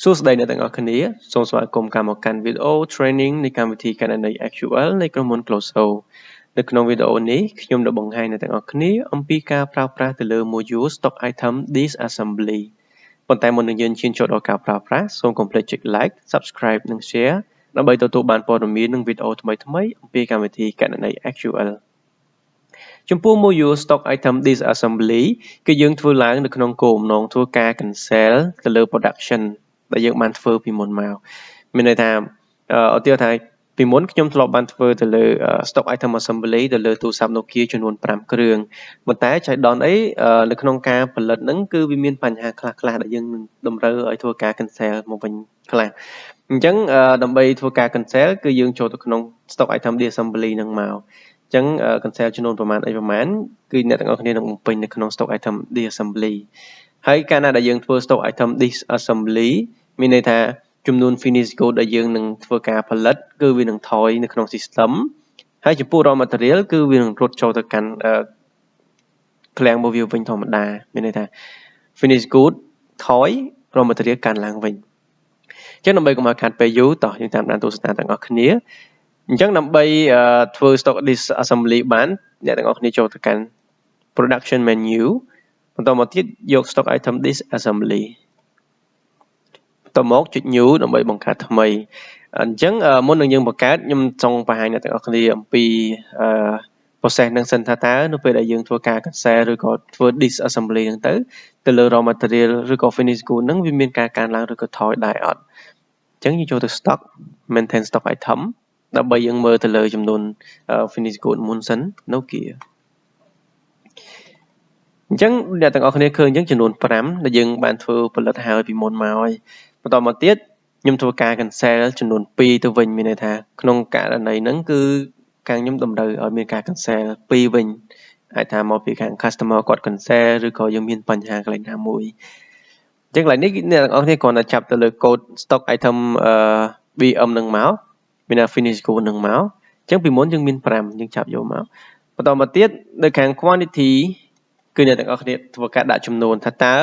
សួស្តីអ្នកទាំងអស់គ្នាសូមស្វាគមន៍កម្មកម្មវីដេអូ training នៃកម្មវិធីកណន័យ SQL នៃក្រុមហ៊ុន CLOSO នៅក្នុងវីដេអូនេះខ្ញុំនឹងបង្ហាញអ្នកទាំងអស់គ្នាអំពីការប្រើប្រាស់ទៅលើ module stock item Disassembly ប៉ុន្តែមុននឹងយើងឈានចូលដល់ការប្រើប្រាស់សូមកុំភ្លេចចុច like subscribe និង share ដើម្បីទទួលបានព័ត៌មាននិងវីដេអូថ្មីៗអំពីកម្មវិធីកណន័យ SQL ចំពោះ module stock item Disassembly គឺយើងធ្វើឡើងនៅក្នុងគោលបំណងធ្វើការ cancel ទៅលើ production ដែលយើងបានធ្វើពីមុនមកមានន័យថាឧទាហរណ៍ថាពីមុនខ្ញុំធ្លាប់បានធ្វើទៅលើ stock item assembly ទៅលើទូរស័ព្ទ Nokia ចំនួន5គ្រឿងប៉ុន្តែចៃដន្យអីនៅក្នុងការផលិតហ្នឹងគឺវាមានបញ្ហាខ្លះៗដែលយើងតម្រូវឲ្យធ្វើការ cancel មកវិញខ្លះអញ្ចឹងដើម្បីធ្វើការ cancel គឺយើងចូលទៅក្នុង stock item Disassembly ហ្នឹងមកអញ្ចឹង cancel ចំនួនប្រមាណគឺអ្នកទាំងអស់គ្នានឹងបំពេញនៅក្នុង stock item Disassembly ហើយកាលណាដែលយើងធ្វើ stock item Disassembly មានន័យថាចំនួន finish code ដែលយើងនឹងធ្វើការផលិតគឺវានឹងថយនៅក្នុង system ហើយចំពោះ raw material គឺវានឹងរត់ចូលទៅកាន់ឃ្លាំងរបស់វាវិញធម្មតាមានន័យថា finish code ថយ raw material កាន់ឡើងវិញអញ្ចឹងដើម្បីកុំឲ្យខាតពេលយូរតោះយើងតាមដានទស្សនាទាំងអស់គ្នាអញ្ចឹងដើម្បីធ្វើ stock Disassembly បានអ្នកទាំងអស់គ្នាចូលទៅកាន់ production menu បន្តមកទៀតយក stock item Disassembly តមកចុច new ដើម្បីបង្កើតថ្មីអញ្ចឹងមុននឹងយើងបង្កើតខ្ញុំចង់បង្ហាញអ្នកទាំងអស់គ្នាអំពីprocess នឹងសិនថាតើនៅពេលដែលយើងធ្វើការ cancel ឬក៏ធ្វើ disassembly ហ្នឹងទៅលើ raw material ឬក៏ finish good ហ្នឹងវាមានការកើនឡើងឬក៏ថយដែរអត់អញ្ចឹងយើងចូលទៅ stock maintain stock item ដើម្បីយើងមើលទៅលើចំនួន finish good មុនសិន Nokia អញ្ចឹងអ្នកទាំងអស់គ្នាឃើញអញ្ចឹងចំនួន5ដែលយើងបានធ្វើផលិតហើយពីមុនមកហើយបន្តមកទៀតខ្ញុំធ្វើការ cancel ចំនួន2ទៅវិញមានន័យថាក្នុងករណីហ្នឹងគឺខាងខ្ញុំតម្រូវឲ្យមានការ cancel 2វិញអាចថាមកពីខាង customer គាត់ cancel ឬក៏យើងមានបញ្ហាកន្លែងណាមួយអញ្ចឹងកន្លែងនេះអ្នកទាំងអស់គ្នាគ្រាន់តែចាប់ទៅលើ code stock item BM ហ្នឹងមកមានថា finish code ហ្នឹងមកអញ្ចឹងពីមុនយើងមាន5យើងចាប់យកមកបន្តមកទៀតនៅខាង quantity គឺអ្នកទាំងអស់គ្នាធ្វើការដាក់ចំនួនថាតើ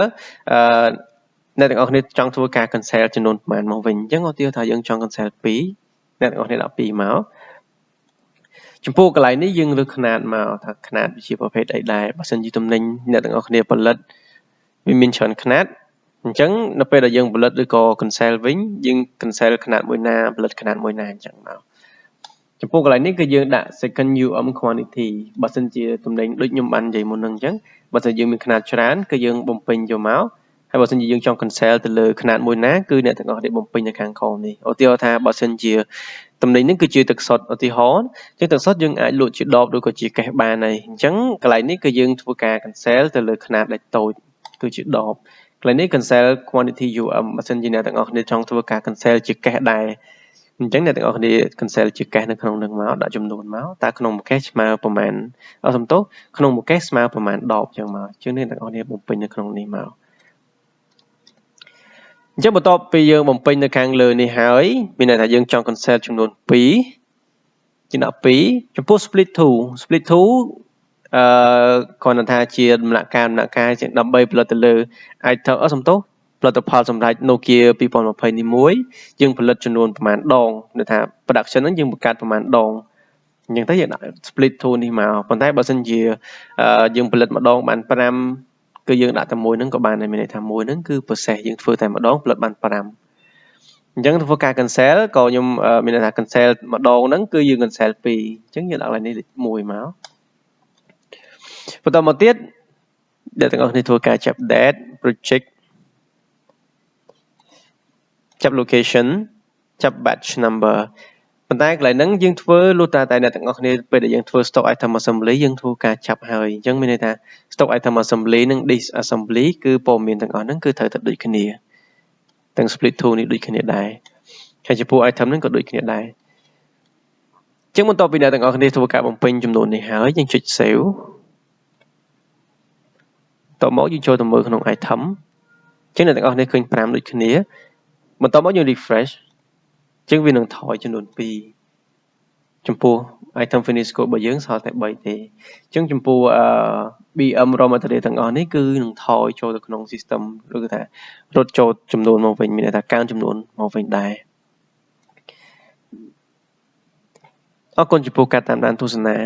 អ្នកទាំងអស់គ្នាចង់ធ្វើការ cancel ចំនួនប៉ុន្មានមកវិញអញ្ចឹងឧទាហរណ៍ថាយើងចង់ cancel 2អ្នកទាំងអស់គ្នាដាក់2មកចំពោះកន្លែងនេះយើងលើកຂະຫນາດមកថាຂະຫນາດវាជាប្រភេទអីដែរបើសិនជាទំនិញអ្នកទាំងអស់គ្នាផលិតវាមានច្រើនຂະຫນາដអញ្ចឹងនៅពេលដែលយើងផលិតឬក៏ cancel វិញយើង cancel ຂະຫນາដមួយណាផលិតຂະຫນាដមួយណាអញ្ចឹងមកចំពោះកន្លែងនេះគឺយើងដាក់ second UM quantity បើសិនជាទំនិញដូចខ្ញុំបាននិយាយមុនហ្នឹងអញ្ចឹងបើសិនយើងមានຂະຫນាដច្រើនគឺយើងបំពេញយកមកហើយបើសិនជាយើងចង់ cancel ទៅលើຂະຫນាដមួយណាគឺអ្នកទាំងអស់គ្នាបំពេញនៅខាងក្រោមនេះឧទាហរណ៍ថាបើសិនជាទំនិញនេះគឺជាទឹកសុទ្ធឧទាហរណ៍អញ្ចឹងទឹកសុទ្ធយើងអាចលក់ជាដបឬក៏ជាកេសបានហើយអញ្ចឹងកន្លែងនេះគឺយើងធ្វើការ cancel ទៅលើຂະຫນាដដែលតូចគឺជាដបកន្លែងនេះ cancel quantity UM បើសិនជាអ្នកទាំងអស់គ្នាចង់ធ្វើការ cancel ជាកេសដែរអញ្ចឹងអ្នកទាំងអស់គ្នា cancel ជាកេសនៅក្នុងនឹងមកដាក់ចំនួនមកតើក្នុងមួយកេសស្មើប្រមាណសំទោសក្នុងមួយកេសស្មើប្រមាណដបអញ្ចឹងមកអញ្ចឹងអ្នកទាំងអស់គ្នាបំពេញនៅក្នុងនេះមកអញ្ចឹងបន្ទាប់ពីយើងបំពេញនៅខាងលើនេះហើយមានន័យថាយើងចង់ cancel ចំនួន2ជាដាក់2ចំពោះ split to គ្រាន់តែថាជាដំណាក់កាលជាដើម្បីផលិតទៅលើ item សំទោសផលិតផលសម្រាប់ Nokia 2020នេះមួយយើងផលិតចំនួនប្រមាណដងន័យថា production ហ្នឹងយើងបង្កើតប្រមាណដងអញ្ចឹងទៅយើងដាក់ split to នេះមកប៉ុន្តែបើសិនជាយើងផលិតម្ដងបាន5គឺយើងដាក់តែមួយហ្នឹងក៏បានដែរមានន័យថាមួយហ្នឹងគឺ process យើងធ្វើតែម្ដងផលិតបាន5អញ្ចឹងធ្វើការ cancel ក៏ខ្ញុំមានន័យថា cancel ម្ដងហ្នឹងគឺយើង cancel 2អញ្ចឹងយើងដាក់ឡើងនេះ1មកបន្តមកទៀតអ្នកទាំងអស់គ្នាធ្វើការចាប់ date project ចាប់ location ចាប់ batch number ប៉ុន្តែកន្លែងហ្នឹងយើងធ្វើលុះតែអ្នកទាំងអស់គ្នាពេលដែលយើងធ្វើ stock item assembly យើងធ្វើការចាប់ហើយអញ្ចឹងមានន័យថា stock item assembly និង disassembly គឺព័ត៌មានទាំងអស់ហ្នឹងគឺត្រូវតែដូចគ្នាទាំង split to នេះដូចគ្នាដែរហើយចំពោះ item ហ្នឹងក៏ដូចគ្នាដែរអញ្ចឹងបន្ទាប់ពីអ្នកទាំងអស់គ្នាធ្វើការបំពេញចំនួននេះហើយយើងចុច save តមកយើងចូលទៅមើលក្នុង item អញ្ចឹងអ្នកទាំងអស់គ្នាឃើញ5ដូចគ្នាបន្ទាប់មកយើង refresh អញ្ចឹងវានឹងថយចំនួន2ចំពោះ item finish code របស់យើងសល់តែ3ទេអញ្ចឹងចំពោះBM raw material ទាំងអស់នេះគឺនឹងថយចូលទៅក្នុង system ឬក៏ថារត់ចូលចំនួនមកវិញមានន័យថាកើនចំនួនមកវិញដែរអរគុណចំពោះការតាមដានទស្សនា